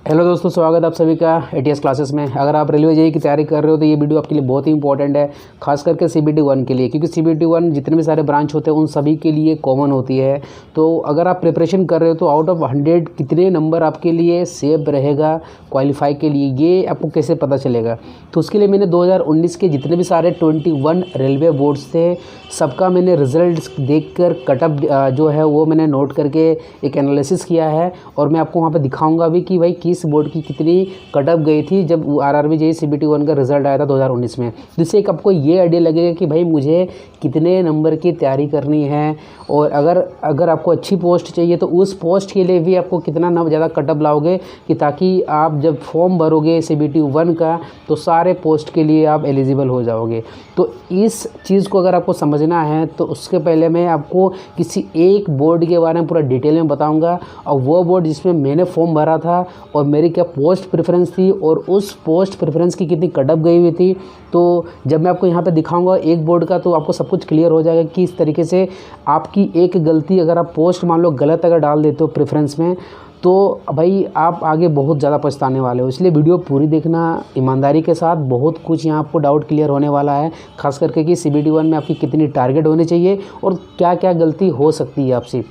Hello दोस्तों, स्वागत है आप सभी का एटीएस क्लासेस में। अगर आप रेलवे जेईई की तैयारी कर रहे हो तो ये वीडियो आपके लिए बहुत ही इंपॉर्टेंट है, खास करके सीबीटी 1 के लिए, क्योंकि सीबीटी 1 जितने भी सारे ब्रांच होते हैं उन सभी के लिए कॉमन होती है। तो अगर आप प्रिपरेशन कर रहे हो तो आउट ऑफ 100 कितने नंबर आपके लिए सेव रहेगा क्वालिफाई के लिए, ये आपको कैसे पता चलेगा। तो उसके लिए मैंने 2019 के जितने भी सारे 21 रेलवे बोर्ड्स थे सबका मैंने रिजल्ट देखकर कटअप जो है वो मैंने नोट करके एक एनालिसिस किया है, और मैं आपको वहाँ पे दिखाऊंगा भी कि भाई किस बोर्ड की कितनी कटअप गई थी जब आरआरबी जेईई सीबीटी 1 का रिजल्ट आया था 2019 में। जिससे एक आपको ये आइडिया लगेगा कि भाई मुझे कितने नंबर की तैयारी करनी है, और अगर आपको अच्छी पोस्ट चाहिए तो उस पोस्ट के लिए भी आपको कितना ना ज़्यादा कटअप लाओगे, कि ताकि आप जब फॉर्म भरोगे सीबीटी 1 का तो सारे पोस्ट के लिए आप एलिजिबल हो जाओगे। तो इस चीज़ को अगर आपको समझना है तो उसके पहले मैं आपको किसी एक बोर्ड के बारे में पूरा डिटेल में बताऊंगा, और वो बोर्ड जिसमें मैंने फॉर्म भरा था और मेरी क्या पोस्ट प्रेफरेंस थी और उस पोस्ट प्रेफरेंस की कितनी कटअप गई हुई थी। तो जब मैं आपको यहाँ पे दिखाऊंगा एक बोर्ड का तो आपको सब कुछ क्लियर हो जाएगा कि इस तरीके से आपकी एक गलती, अगर आप पोस्ट मान लो गलत अगर डाल देते हो प्रेफरेंस में, तो भाई आप आगे बहुत ज़्यादा पछताने वाले हो। इसलिए वीडियो पूरी देखना ईमानदारी के साथ। बहुत कुछ यहाँ आपको डाउट क्लियर होने वाला है, खास करके कि सीबीटी 1 में आपकी कितनी टारगेट होनी चाहिए और क्या क्या गलती हो सकती है आपसे।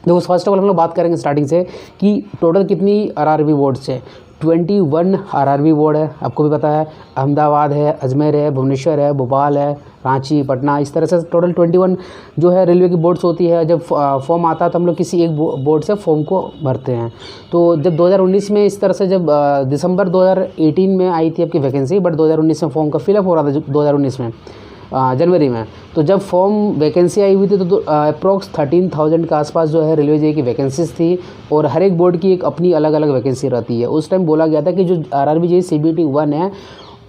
देखो, फर्स्ट ऑफ ऑल हम लोग बात करेंगे स्टार्टिंग से कि टोटल कितनी आरआरबी बोर्ड्स है। 21 आरआरबी बोर्ड है, आपको भी पता है। अहमदाबाद है, अजमेर है, भुवनेश्वर है, भोपाल है, रांची, पटना, इस तरह से टोटल 21 जो है रेलवे की बोर्ड्स होती है। जब फॉर्म आता है तो हम लोग किसी एक बोर्ड से फॉर्म को भरते हैं। तो जब 2019 में इस तरह से जब दिसंबर 2018 में आई थी आपकी वैकेंसी, बट 2019 में फॉर्म का फिलअप हो रहा था 2019 में जनवरी में। तो जब फॉर्म वैकेंसी आई हुई थी तो अप्रॉक्स 13,000 के आसपास जो है रेलवे जेईई की वैकेंसीज थी, और हर एक बोर्ड की एक अपनी अलग अलग वैकेंसी रहती है। उस टाइम बोला गया था कि जो आरआरबी जेईई सीबीटी 1 है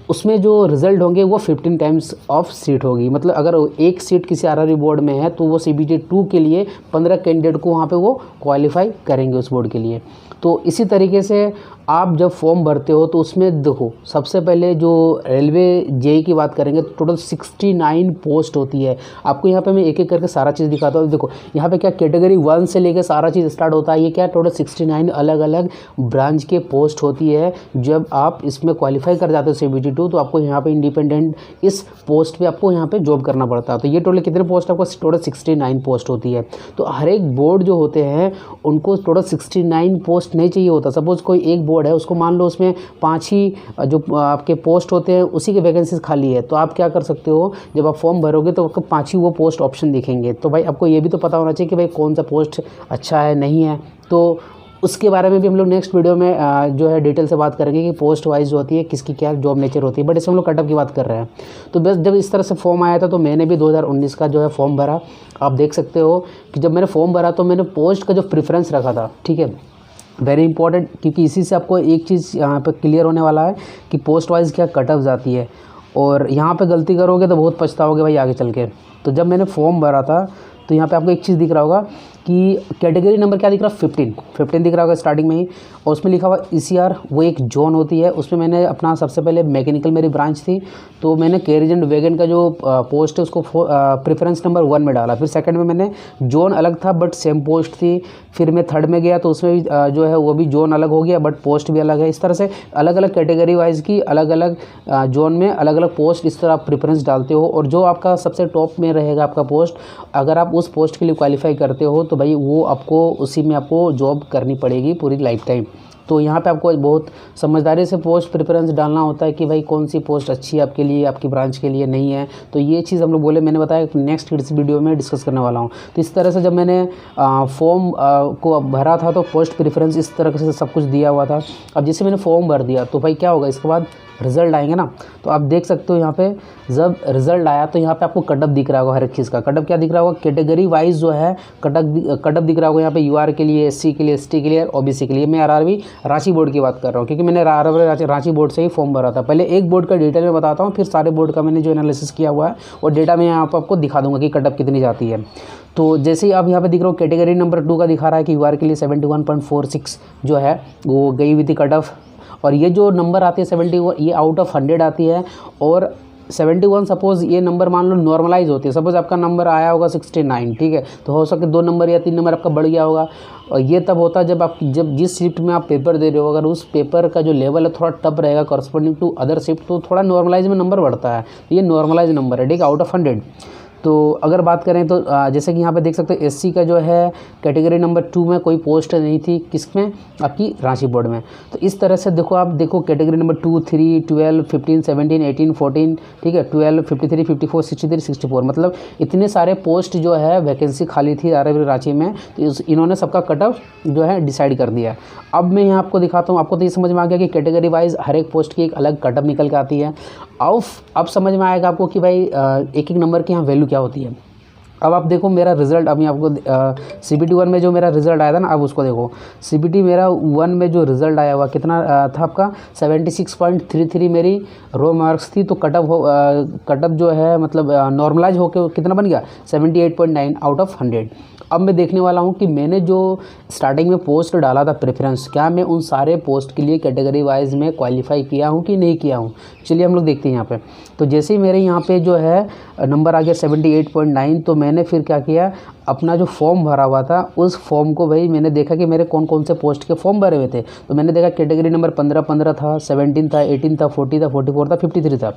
उसमें जो रिज़ल्ट होंगे वो 15 टाइम्स ऑफ सीट होगी। मतलब अगर एक सीट किसी आरआरबी बोर्ड में है तो वो सीबीटी 2 के लिए 15 कैंडिडेट को वहाँ पे वो क्वालिफाई करेंगे उस बोर्ड के लिए। तो इसी तरीके से आप जब फॉर्म भरते हो तो उसमें देखो, सबसे पहले जो रेलवे जेईई की बात करेंगे तो टोटल 69 पोस्ट होती है। आपको यहाँ पे मैं एक एक करके सारा चीज़ दिखाता हूँ। देखो यहाँ पे क्या कैटेगरी 1 से लेकर सारा चीज़ स्टार्ट होता है। ये क्या टोटल 69 अलग अलग ब्रांच के पोस्ट होती है। जब आप इसमें क्वालिफाई कर जाते हो सीबीटी 2 तो आपको यहाँ पे इंडिपेंडेंट इस पोस्ट पे आपको यहाँ पे जॉब करना पड़ता है। तो ये टोटल कितने पोस्ट, आपको टोटल 69 पोस्ट होती है। तो हर एक बोर्ड जो होते हैं उनको टोटल 69 पोस्ट नहीं चाहिए होता। सपोज़ कोई एक बोर्ड है, उसको मान लो उसमें 5 ही जो आपके पोस्ट होते हैं उसी के वैकेंसीज खाली है, तो आप क्या कर सकते हो, जब आप फॉर्म भरोगे तो आपको 5 ही वो पोस्ट ऑप्शन दिखेंगे। तो भाई आपको ये भी तो पता होना चाहिए कि भाई कौन सा पोस्ट अच्छा है नहीं है। तो उसके बारे में भी हम लोग नेक्स्ट वीडियो में जो है डिटेल से बात करेंगे कि पोस्ट वाइज जो होती है किसकी क्या जॉब नेचर होती है। बट इसमें हम लोग कटअप की बात कर रहे हैं। तो बस जब इस तरह से फॉर्म आया था तो मैंने भी 2019 का जो है फॉर्म भरा। आप देख सकते हो कि जब मैंने फॉर्म भरा तो मैंने पोस्ट का जो प्रेफरेंस रखा था, ठीक है, वेरी इंपॉर्टेंट, क्योंकि इसी से आपको एक चीज़ यहाँ पे क्लियर होने वाला है कि पोस्ट वाइज क्या कटअप जाती है, और यहाँ पे गलती करोगे तो बहुत पछताओगे भाई आगे चल के। तो जब मैंने फॉर्म भरा था तो यहाँ पे आपको एक चीज़ दिख रहा होगा कि कैटेगरी नंबर क्या दिख रहा है, 15 दिख रहा होगा स्टार्टिंग में ही, और उसमें लिखा हुआ ईसीआर, वो एक जोन होती है। उसमें मैंने अपना सबसे पहले मैकेनिकल मेरी ब्रांच थी तो मैंने कैरिज एंड वैगन का जो पोस्ट है उसको प्रेफरेंस नंबर 1 में डाला। फिर सेकंड में मैंने जोन अलग था बट सेम पोस्ट थी। फिर मैं थर्ड में गया तो उसमें भी जो है वो भी जोन अलग हो गया बट पोस्ट भी अलग है। इस तरह से अलग अलग कैटेगरी वाइज की अलग अलग जोन में अलग अलग पोस्ट, इस तरह आप प्रेफरेंस डालते हो, और जो आपका सबसे टॉप में रहेगा आपका पोस्ट, अगर आप उस पोस्ट के लिए क्वालिफाई करते हो तो भाई वो आपको उसी में आपको जॉब करनी पड़ेगी पूरी लाइफ टाइम। तो यहाँ पे आपको बहुत समझदारी से पोस्ट प्रेफरेंस डालना होता है कि भाई कौन सी पोस्ट अच्छी है आपके लिए, आपकी ब्रांच के लिए नहीं है। तो ये चीज़ हम लोग बोले, मैंने बताया नेक्स्ट इस वीडियो में डिस्कस करने वाला हूँ। तो इस तरह से जब मैंने फॉर्म को भरा था तो पोस्ट प्रेफरेंस इस तरह से सब कुछ दिया हुआ था। अब जैसे मैंने फॉर्म भर दिया तो भाई क्या होगा, इसके बाद रिज़ल्ट आएंगे ना, तो आप देख सकते हो यहाँ पे जब रिज़ल्ट आया तो यहाँ पे आपको कटअप दिख रहा होगा। हर एक चीज़ का कटअप क्या दिख रहा होगा, कैटेगरी वाइज जो है कटअप दिख रहा होगा। यहाँ पे यूआर के लिए, एससी के लिए, एसटी के लिए, ओबीसी के लिए। मैं आरआरबी रांची बोर्ड की बात कर रहा हूँ क्योंकि मैंने आरआरबी रांची बोर्ड से ही फॉर्म भरा था। पहले एक बोर्ड का डिटेल में बताता हूँ, फिर सारे बोर्ड का मैंने जो एनालिसिस किया हुआ है और डेटा मैं यहाँ पर आपको दिखा दूँगा कि कटअप कितनी जाती है। तो जैसे ही आप यहाँ पे दिख रहा हो, कैटेगरी नंबर 2 का दिखा रहा है कि यूआर के लिए 71.46 जो है वो गई हुई थी कटअप, और ये जो नंबर आती है 71 ये आउट ऑफ 100 आती है, और 71 सपोज़ ये नंबर मान लो नॉर्मलाइज होते हैं, सपोज़ आपका नंबर आया होगा 69, ठीक है, तो हो सके 2 नंबर या 3 नंबर आपका बढ़ गया होगा। और ये तब होता है जब जिस शिफ्ट में आप पेपर दे रहे हो, अगर उस पेपर का जो लेवल है थोड़ा टफ रहेगा कॉरस्पॉन्डिंग टू अदर शिफ्ट, तो थोड़ा नॉर्मलाइज में नंबर बढ़ता है। तो ये नॉर्मलाइज नंबर है, ठीक है, आउट ऑफ 100। तो अगर बात करें तो जैसे कि यहाँ पे देख सकते हो एससी का जो है कैटेगरी नंबर 2 में कोई पोस्ट नहीं थी, किसमें, आपकी रांची बोर्ड में। तो इस तरह से देखो, आप देखो कैटेगरी नंबर 2, 3, 12, 15, 17, 18, 14, ठीक है, 12, 53, 54, 63, 64, मतलब इतने सारे पोस्ट जो है वैकेंसी खाली थी आरआरबी रांची में। तो इन्होंने सबका कट ऑफ जो है डिसाइड कर दिया। अब मैं यहाँ आपको दिखाता हूँ, आपको तो ये समझ में आ गया कि कैटेगरी वाइज हर एक पोस्ट की एक अलग कट ऑफ निकल के आती है। अब समझ में आएगा आपको कि भाई एक एक नंबर की यहाँ वैल्यू क्या होती है। अब आप देखो मेरा रिज़ल्ट, अभी आपको CBT 1 में जो मेरा रिज़ल्ट आया था ना, अब उसको देखो। CBT मेरा 1 में जो रिज़ल्ट आया हुआ कितना था आपका 76.33 मेरी रो मार्क्स थी। तो कटअप जो है मतलब नॉर्मलाइज होकर कितना बन गया 78.9 आउट ऑफ 100। अब मैं देखने वाला हूँ कि मैंने जो स्टार्टिंग में पोस्ट डाला था प्रेफरेंस, क्या मैं उन सारे पोस्ट के लिए कैटेगरी वाइज में क्वालिफाई किया हूँ कि नहीं किया हूँ। चलिए हम लोग देखते हैं यहाँ पे। तो जैसे ही मेरे यहाँ पे जो है नंबर आ गया 78.9, तो मैंने फिर क्या किया, अपना जो फॉर्म भरा हुआ था उस फॉर्म को भाई मैंने देखा कि मेरे कौन कौन से पोस्ट के फॉर्म भरे हुए थे। तो मैंने देखा कैटेगरी नंबर 15 था, 17 था, 18 था, 40 था, 44 था, 53 था,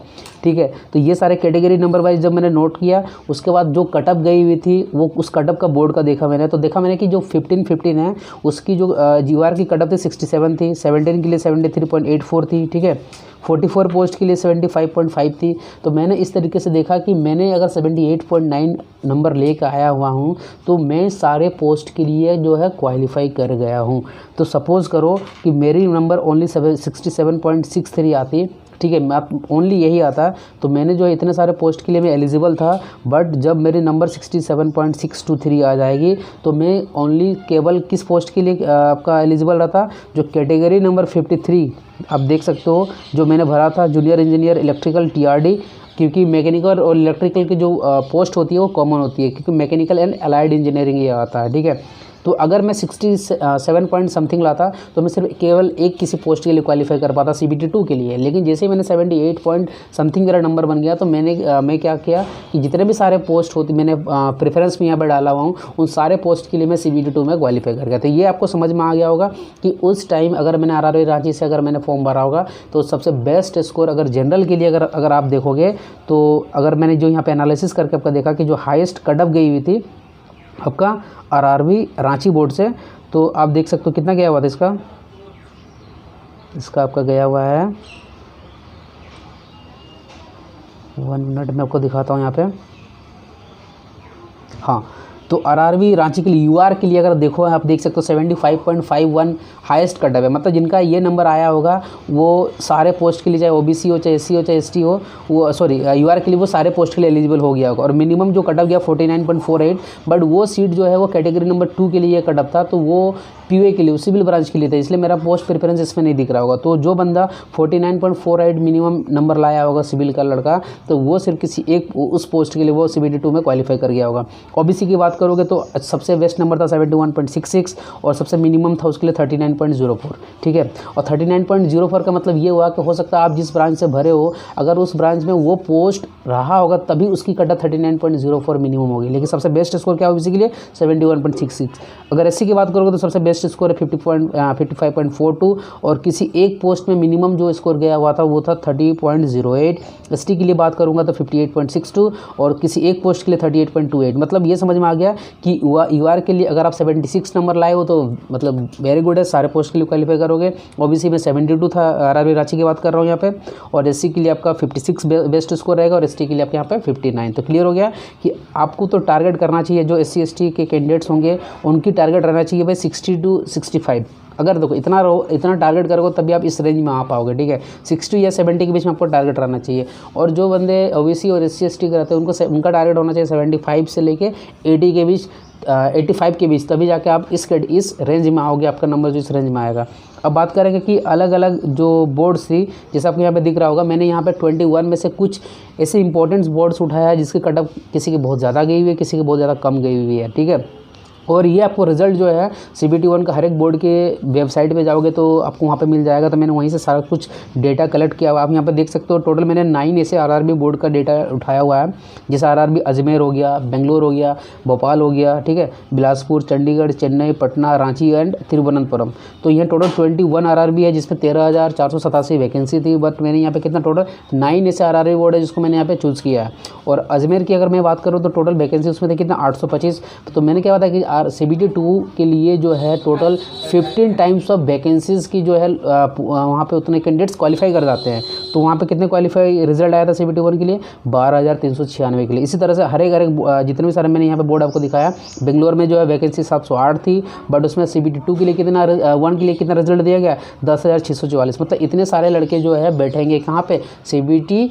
ठीक है। तो ये सारे कैटेगरी नंबर वाइज जब मैंने नोट किया, उसके बाद जो कटअप गई हुई थी वो उस कटअप का बोर्ड का देखा मैंने। तो देखा मैंने कि जो 15 है उसकी जो जीवार की कटअप थी 67 थी, 17 के लिए 73.84 थी, ठीक है, 44 पोस्ट के लिए 75.5 थी। तो मैंने इस तरीके से देखा कि मैंने अगर 78.9 नंबर लेकर आया हुआ हूँ तो मैं सारे पोस्ट के लिए जो है क्वालिफाई कर गया हूँ। तो सपोज़ करो कि मेरी नंबर ओनली 67.63 आती, ठीक है, मैं ओनली यही आता, तो मैंने जो इतने सारे पोस्ट के लिए मैं एलिजिबल था। बट जब मेरी नंबर 67.623 आ जाएगी तो मैं ओनली केवल किस पोस्ट के लिए आपका एलिजिबल रहता, जो कैटेगरी नंबर 53 आप देख सकते हो जो मैंने भरा था, जूनियर इंजीनियर इलेक्ट्रिकल TRD। क्योंकि मैकेनिकल और इलेक्ट्रिकल की जो पोस्ट होती है वो कॉमन होती है, क्योंकि मैकेनिकल एंड अलाइड इंजीनियरिंग ये आता है, ठीक है। तो अगर मैं 67 पॉइंट समथिंग लाता तो मैं सिर्फ केवल एक किसी पोस्ट के लिए क्वालिफाई कर पाता CBT 2 के लिए। लेकिन जैसे ही मैंने 78 पॉइंट समथिंग मेरा नंबर बन गया तो मैं क्या किया कि जितने भी सारे पोस्ट होती मैंने प्रेफरेंस में यहाँ पर डाला हुआ हूँ, उन सारे पोस्ट के लिए मैं CBT 2 में क्वालिफाई कर गया। तो ये आपको समझ में आ गया होगा कि उस टाइम अगर मैंने RRB रांची से अगर मैंने फॉर्म भरा होगा तो सबसे बेस्ट स्कोर अगर जनरल के लिए अगर आप देखोगे, तो अगर मैंने जो यहाँ पे एनालिसिस करके आपका देखा कि जो हाईएस्ट कटअप गई हुई थी आपका RRB रांची बोर्ड से, तो आप देख सकते हो कितना गया हुआ था इसका आपका गया हुआ है 1 मिनट में आपको दिखाता हूँ यहाँ पे। हाँ, तो RRB रांची के लिए UR के लिए अगर देखो आप देख सकते हो 75.51 हाईएस्ट कटअप है। मतलब जिनका ये नंबर आया होगा वो सारे पोस्ट के लिए, चाहे OBC हो, चाहे SC हो, चाहे ST हो, वो सॉरी UR के लिए वो सारे पोस्ट के लिए एलिजिबल हो गया होगा। और मिनिमम जो कटअप गया 49.48, बट वो सीट जो है वो कैटेगरी नंबर 2 के लिए कटअप था, तो वो PA के लिए, सिविल ब्रांच के लिए था, इसलिए मेरा पोस्ट प्रेफरेंस इसमें नहीं दिख रहा होगा। तो जो बंदा 49.48 मिनिमम नंबर लाया होगा सिविल का लड़का, तो वो सिर्फ किसी एक उस पोस्ट के लिए वो CBT 2 में क्वालिफाई कर गया होगा। OBC की बात करोगे तो सबसे बेस्ट नंबर था 71.66 और सबसे मिनिमम था उसके लिए 39.04, ठीक है। और 39.04 का मतलब ये हुआ कि हो सकता है आप जिस ब्रांच से भरे हो, अगर उस ब्रांच में वो पोस्ट रहा होगा तभी उसकी कटअप 39.04 मिनिमम होगी। लेकिन सबसे बेस्ट स्कोर क्या होगा OBC के लिए 71.66। अगर SC की बात करोगे तो सबसे बेस्ट स्कोर है 55.42 और किसी एक पोस्ट में मिनिमम जो स्कोर गया हुआ था वो था 30.08। ST के लिए बात करूँगा तो 58.62 और किसी एक पोस्ट के लिए 38.28। मतलब ये समझ में आ गया कि UR के लिए अगर आप 76 नंबर लाए हो तो मतलब वेरी गुड है, सारे पोस्ट के लिए क्वालिफाई करोगे। OBC में 72 था, RRB रांची की बात कर रहा हूँ यहाँ पे, और SC के लिए आपका 56 बेस्ट स्कोर रहेगा और ST के लिए आपके यहाँ पे 59। तो क्लियर हो गया कि आपको तो टारगेट करना चाहिए, जो SC ST के कैंडिडेट्स होंगे उनकी टारगेट रहना चाहिए भाई 60 to 65। अगर देखो इतना टारगेट करोगे तभी आप इस रेंज में आ पाओगे, ठीक है। 60 या 70 के बीच में आपको टारगेट रहना चाहिए। और जो बंदे OBC और SC ST के रहते हैं उनका टारगेट होना चाहिए 75 से लेके 80 के बीच, 85 के बीच, तभी जाके आप इस रेंज में आओगे, आपका नंबर जो इस रेंज में आएगा। अब बात करेंगे कि अलग अलग जो बोर्ड्स थी, जैसे आपको यहाँ पे दिख रहा होगा, मैंने यहाँ पे 21 में से कुछ ऐसे इंपॉर्टेंट बोर्ड्स उठाया है जिसकी कटअप किसी की बहुत ज़्यादा गई हुई है, किसी की बहुत ज़्यादा कम गई हुई है, ठीक है। और ये आपको रिज़ल्ट जो है CBT 1 का हर एक बोर्ड के वेबसाइट पे जाओगे तो आपको वहाँ पे मिल जाएगा। तो मैंने वहीं से सारा कुछ डेटा कलेक्ट किया हुआ, आप यहाँ पे देख सकते हो। टोटल मैंने 9 ऐसे RRB बोर्ड का डेटा उठाया हुआ है, जैसे RRB अजमेर हो गया, बेंगलोर हो गया, भोपाल हो गया, ठीक है, बिलासपुर, चंडीगढ़, चेन्नई, पटना, रांची एंड तिरुवनंतपुरम। तो यहाँ टोटल 21 RRB है, जिसमें 13,487 वैकेंसी थी। बट मैंने यहाँ पे कितना टोटल 9 ऐसे RRB बोर्ड है जिसको मैंने यहाँ पे चूज़ किया है। और अजमेर की अगर मैं बात करूँ तो टोटल वैकेंसी उसमें थी कितना 825। तो मैंने क्या बताया कि CBT 2 के लिए जो है टोटल 15 टाइम्स ऑफ वैकेंसीज़ की जो है वहाँ पे उतने कैंडिडेट्स क्वालिफाई कर जाते हैं। तो वहाँ पे कितने क्वालिफाई रिजल्ट आया था CBT 1 के लिए 12,396 के लिए। इसी तरह से हर एक जितने भी सारे मैंने यहाँ पे बोर्ड आपको दिखाया, बेंगलोर में जो है वैकेंसी 708 थी, बट उसमें CBT 2 के लिए कितना 1 के लिए कितना रिजल्ट दिया गया 10,644। मतलब इतने सारे लड़के जो है बैठेंगे कहाँ पे CBT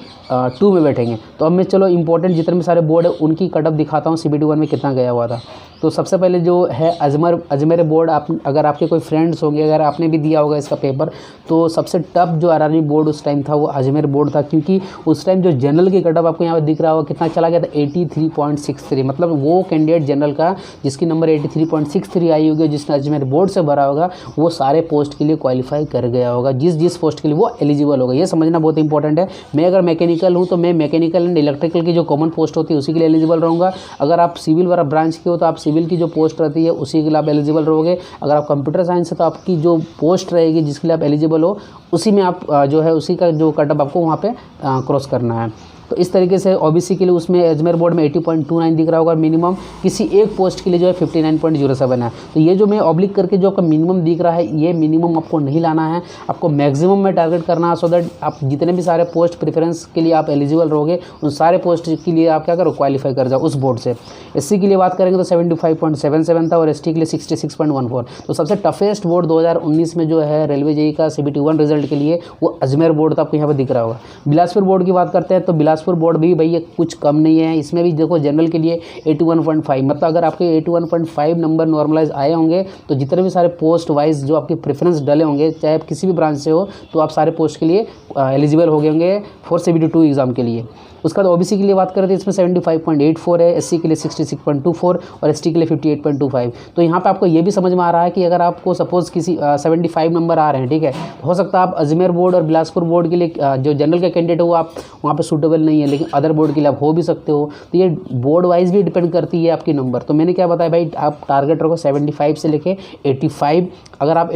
2 में बैठेंगे। तो अब मैं चलो इंपॉर्टेंट जितने भी सारे बोर्ड है उनकी कटअप दिखाता हूँ CBT 1 में कितना गया हुआ था। तो सबसे पहले जो है अजमेर बोर्ड, आप अगर आपके कोई फ्रेंड्स होंगे, अगर आपने भी दिया होगा इसका पेपर, तो सबसे टफ जो RRB बोर्ड उस टाइम था वो अजमेर बोर्ड था। क्योंकि उस टाइम जो जनरल की कटअप आपको यहाँ पे दिख रहा होगा कितना चला गया था 83.63। मतलब वो कैंडिडेट जनरल का जिसकी नंबर 83.63 आई होगी, जिसने अजमेर बोर्ड से भरा होगा, वो सारे पोस्ट के लिए क्वालिफाई कर गया होगा, जिस पोस्ट के लिए वो एलिजिबल होगा। ये समझना बहुत इंपॉर्टेंट है। मैं अगर मैकेनिकल हूँ तो मैं मैकेनिकल एंड इलेक्ट्रिकल की जो कॉमन पोस्ट होती है उसी के लिए एलिजिबल रहूँगा। अगर आप सिविल वाला ब्रांच के हो तो आप सिविल की जो पोस्ट रहती है उसी के लिए आप एलिजिबल रहोगे। अगर आप कंप्यूटर साइंस है तो आपकी जो पोस्ट रहेगी जिसके लिए आप एलिजिबल हो उसी में आप जो है उसी का जो कटअप आपको वहाँ पे क्रॉस करना है। तो इस तरीके से OBC के लिए उसमें अजमेर बोर्ड में 80.29 दिख रहा होगा। मिनिमम किसी एक पोस्ट के लिए जो है 59.07 है। तो ये जो मैं ऑब्लिक करके जो आपका मिनिमम दिख रहा है, ये मिनिमम आपको नहीं लाना है, आपको मैक्सिमम में टारगेट करना है, सो दैट आप जितने भी सारे पोस्ट प्रेफरेंस के लिए आप एलिजिबल रहोगे उन सारे पोस्ट के लिए आप क्या करो क्वालिफाई कर जाओ उस बोर्ड से। SC के लिए बात करेंगे तो 75.77 था और ST के लिए 66.14। तो सबसे टफेस्ट बोर्ड 2019 में जो है रेलवे JEE का CBT 1 रिजल्ट के लिए वो अजमेर बोर्ड था, आपको यहाँ पर दिख रहा होगा। बिलासपुर बोर्ड की बात करते हैं तो बिलासपुर बोर्ड भी भैया कुछ कम नहीं है। इसमें भी देखो जनरल के लिए 81.5, मतलब अगर आपके 81.5 नंबर नॉर्मलाइज आए होंगे तो जितने भी सारे पोस्ट वाइज जो आपके प्रेफरेंस डले होंगे, चाहे आप किसी भी ब्रांच से हो, तो आप सारे पोस्ट के लिए एलिजिबल हो गए होंगे फॉर CBT 2 एग्जाम के लिए। उसका बाद OBC के लिए बात करें तो इसमें 75.84 है, SC के लिए 66.24 और ST के लिए 58.25। तो यहाँ पे आपको ये भी समझ में आ रहा है कि अगर आपको सपोज़ किसी 75 नंबर आ रहे हैं, ठीक है, हो सकता है आप अजमेर बोर्ड और बिलासपुर बोर्ड के लिए जो जनरल का कैंडिडेट हो वो आप वहाँ पे सूटेबल नहीं है, लेकिन अदर बोर्ड के लिए आप हो भी सकते हो। तो ये बोर्ड वाइज भी डिपेंड करती है आपकी नंबर। तो मैंने क्या बताया भाई, आप टारगेट रखो 75 से लेके 85। अगर आप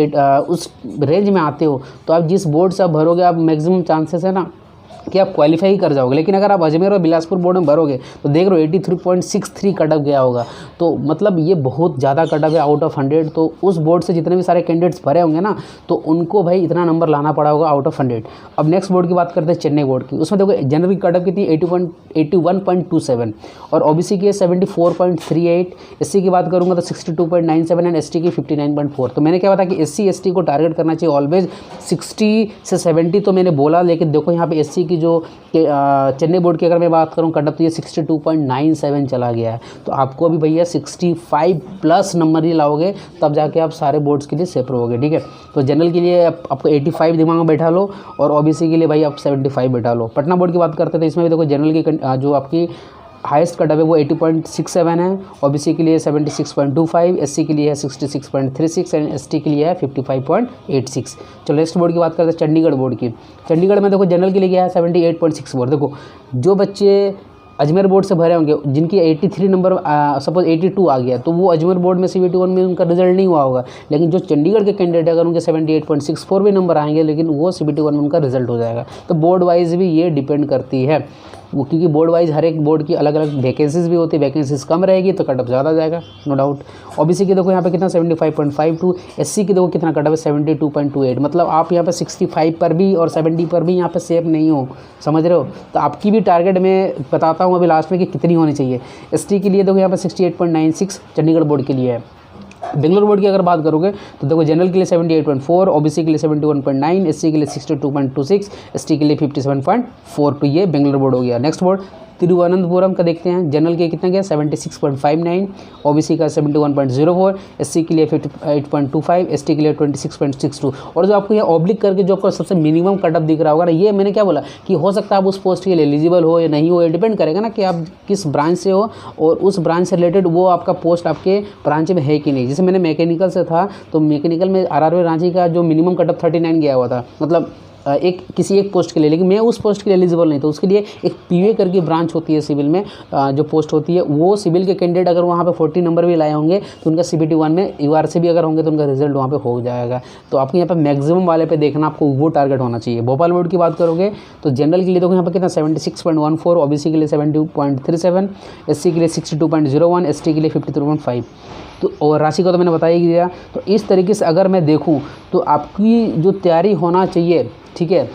उस रेंज में आते हो तो आप जिस बोर्ड से आप भरोगे आप मैक्सिमम चांसेस है ना कि आप क्वालिफाई ही कर जाओगे। लेकिन अगर आप अजमेर और बिलासपुर बोर्ड में भरोगे तो देख रहे हो 83.63 कटअप गया होगा। तो मतलब ये बहुत ज़्यादा कटअप है आउट ऑफ 100। तो उस बोर्ड से जितने भी सारे कैंडिडेट्स भरे होंगे ना, तो उनको भाई इतना नंबर लाना पड़ा होगा आउट ऑफ 100। अब नेक्स्ट बोर्ड की बात करते हैं चेन्नई बोर्ड की। उसमें देखो जनरल की कटअप कितनी 81.27 और OBC की 74.38। SC की बात करूँगा तो 62.97 एंड ST की 59.4। तो मैंने क्या बताया कि SC ST को टारगेट करना चाहिए ऑलवेज 60 से 70। तो मैंने बोला, लेकिन देखो यहाँ पे SC की जो चेन्नई बोर्ड की अगर मैं बात करूँ कटअप तो ये 62.97 चला गया है। तो आपको अभी भैया 65 प्लस नंबर ही लाओगे तब जाके आप सारे बोर्ड्स के लिए सेफ रहोगे, ठीक है। तो जनरल के लिए आपको 85 दिमाग में बैठा लो और OBC के लिए भाई आप 75 बैठा लो। पटना बोर्ड की बात करते हैं तो इसमें भी देखो जनरल की जो आपकी हाईएस्ट कटअप है वो 80.67 है, OBC के लिए 76.25, SC के लिए है 66.36 एंड ST के लिए है 55.86। चलो नेक्स्ट बोर्ड की बात करते हैं चंडीगढ़ बोर्ड की। चंडीगढ़ में देखो जनरल के लिए क्या है 78.64। देखो जो बच्चे अजमेर बोर्ड से भरे होंगे जिनकी 83 नंबर सपोज 82 आ गया तो वो अजमेर बोर्ड में CBT 1 में उनका रिजल्ट नहीं हुआ होगा। लेकिन जो चंडीगढ़ के कैंडिडेट अगर उनके 78.64 भी नंबर आएंगे लेकिन वो CBT 1 में उनका रिजल्ट हो जाएगा। तो बोर्ड वाइज भी ये डिपेंड करती है वो, क्योंकि बोर्ड वाइज हर एक बोर्ड की अलग अलग वैकेंसीज भी होती है। वैकेंसीज कम रहेगी तो कटअप ज़्यादा जाएगा, नो डाउट। OBC की देखो यहाँ पे कितना 75.52, SC की देखो कितना कटअप है 72.28। मतलब आप यहाँ पे 65 पर भी और 70 पर भी यहाँ पे सेफ नहीं हो, समझ रहे हो। तो आपकी भी टारगेट मैं बताता हूँ अभी लास्ट में कि कितनी होनी चाहिए। ST के लिए देखो यहाँ पे 68.96 चंडीगढ़ बोर्ड के लिए है। बेंगलोर बोर्ड की अगर बात करोगे तो देखो जनरल के लिए 78.4, OBC के लिए 71.9, SC के लिए 62.26, ST के लिए 57.42। ये बेंगलोर बोर्ड हो गया। नेक्स्ट बोर्ड तिरुवनंतपुरम का देखते हैं, जनरल के कितना गया 76.59, ओबीसी का 71.04, एससी के लिए 58.25, एसटी के लिए 26.62। और जो आपको ये ऑब्लिक करके जो आपको सबसे मिनिमम कट ऑफ दिख रहा होगा ना, ये मैंने क्या बोला कि हो सकता है आप उस पोस्ट के लिए एलिजिबल हो या नहीं हो, ये डिपेंड करेगा ना कि आप किस ब्रांच से हो और उस ब्रांच से रिलेटेड वो आपका पोस्ट आपके ब्रांच में है कि नहीं। जैसे मैंने मैकेनिकल से था तो मैकेनिकल में आरआरबी रांची का जो मिनिमम कट ऑफ 39 गया हुआ था, मतलब किसी एक पोस्ट के लिए, लेकिन मैं उस पोस्ट के लिए एलिजिबल नहीं था। उसके लिए एक पीवे करके ब्रांच होती है सिविल में, जो पोस्ट होती है, वो सिविल के कैंडिडेट अगर वहाँ पे 40 नंबर भी लाए होंगे तो उनका CBT 1 में UR से भी अगर होंगे तो उनका रिजल्ट वहाँ पे हो जाएगा। तो आपको यहाँ पे मैक्सिमम वाले पे देखना, आपको वो टारगेट होना चाहिए। भोपाल बोर्ड की बात करोगे तो जनरल के लिए देखो यहाँ पर कितना 76.14, ओबीसी के लिए 70.37, एससी के लिए 62.01, एसटी के लिए 53.5। तो और राशि का तो मैंने बता ही दिया। तो इस तरीके से अगर मैं देखूँ तो आपकी जो तैयारी होना चाहिए, ठीक है,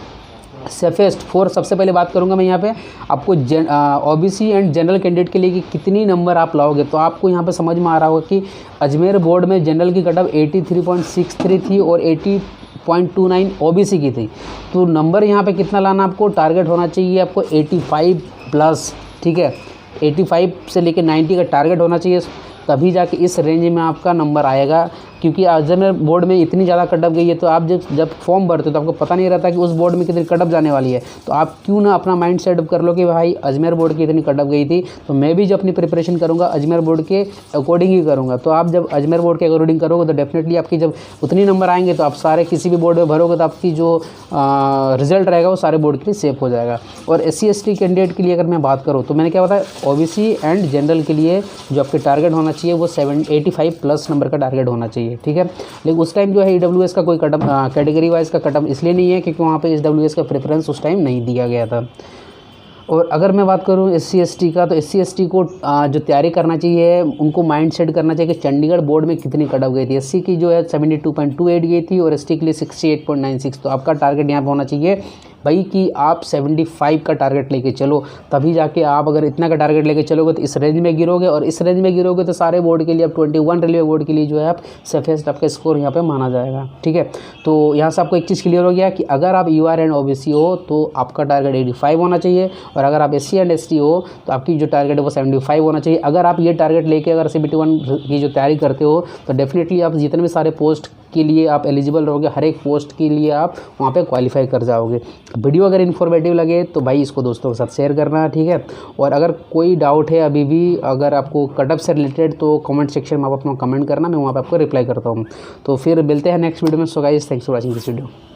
सेफेस्ट फॉर, सबसे पहले बात करूंगा मैं यहाँ पे आपको ओबीसी एंड जनरल कैंडिडेट के लिए कि कितनी नंबर आप लाओगे। तो आपको यहाँ पे समझ में आ रहा होगा कि अजमेर बोर्ड में जनरल की कट ऑफ 83.63 थी और 80.29 ओबीसी की थी। तो नंबर यहाँ पे कितना लाना, आपको टारगेट होना चाहिए आपको 85 प्लस, ठीक है, 85 से लेकर 90 का टारगेट होना चाहिए, तभी जाके इस रेंज में आपका नंबर आएगा। क्योंकि अजमेर बोर्ड में इतनी ज़्यादा कट ऑफ गई है, तो आप जब फॉर्म भरते हो तो आपको पता नहीं रहता कि उस बोर्ड में कितनी कट ऑफ जाने वाली है। तो आप क्यों ना अपना माइंड सेटअप कर लो कि भाई अजमेर बोर्ड की इतनी कट ऑफ गई थी, तो मैं भी जो अपनी प्रिपरेशन करूँगा अजमेर बोर्ड के अकॉर्डिंग ही करूँगा। तो आप जब अजमेर बोर्ड के अकॉर्डिंग करोगे तो डेफिनेटली आपकी जब उतनी नंबर आएंगे तो आप सारे किसी भी बोर्ड में भरोगे तो आपकी जो रिजल्ट रहेगा वो सारे बोर्ड के लिए सेफ हो जाएगा। और SC ST कैंडिडेट के लिए अगर मैं बात करूँ तो मैंने क्या बताया, ओबीसी एंड जनरल के लिए जो आपके टारगेट होना चाहिए वो 85 प्लस नंबर का टारगेट होना चाहिए, ठीक है। लेकिन उस टाइम जो है EWS का कोई कटअप कैटेगरी वाइज का कटअप इसलिए नहीं है क्योंकि वहाँ पे EWS का प्रेफरेंस उस टाइम नहीं दिया गया था। और अगर मैं बात करूँ SC ST का, तो SC ST को जो तैयारी करना चाहिए उनको माइंड सेट करना चाहिए कि चंडीगढ़ बोर्ड में कितनी कट ऑफ गई थी। SC की जो है 72.28 गई थी और ST के लिए 68.96। तो आपका टारगेट यहाँ पर होना चाहिए भाई कि आप 75 का टारगेट लेके चलो, तभी जाके आप अगर इतना का टारगेट लेके चलोगे तो इस रेंज में गिरोगे, और इस रेंज में गिरोगे तो सारे बोर्ड के लिए आप 21 रेलवे बोर्ड के लिए जो है आप सेफेस्ट आपका स्कोर यहाँ पे माना जाएगा, ठीक है। तो यहाँ से आपको एक चीज़ क्लियर हो गया कि अगर आप UR एंड OBC हो तो आपका टारगेट 85 होना चाहिए, और अगर आप SC एंड ST हो तो आपकी जो टारगेट है वो 75 होना चाहिए। अगर आप ये टारगेट लेके अगर CBT 1 की जो तैयारी करते हो तो डेफिनेटली आप जितने भी सारे पोस्ट के लिए आप एलिजिबल रहोगे, हर एक पोस्ट के लिए आप वहाँ पे क्वालिफाई कर जाओगे। वीडियो अगर इन्फॉर्मेटिव लगे तो भाई इसको दोस्तों के साथ शेयर करना, ठीक है। और अगर कोई डाउट है अभी भी अगर आपको कट ऑफ से रिलेटेड तो कमेंट सेक्शन में आप अपना कमेंट करना, मैं वहाँ पे आपको रिप्लाई करता हूँ। तो फिर मिलते हैं नेक्स्ट वीडियो में। So guys, thanks for watching this video.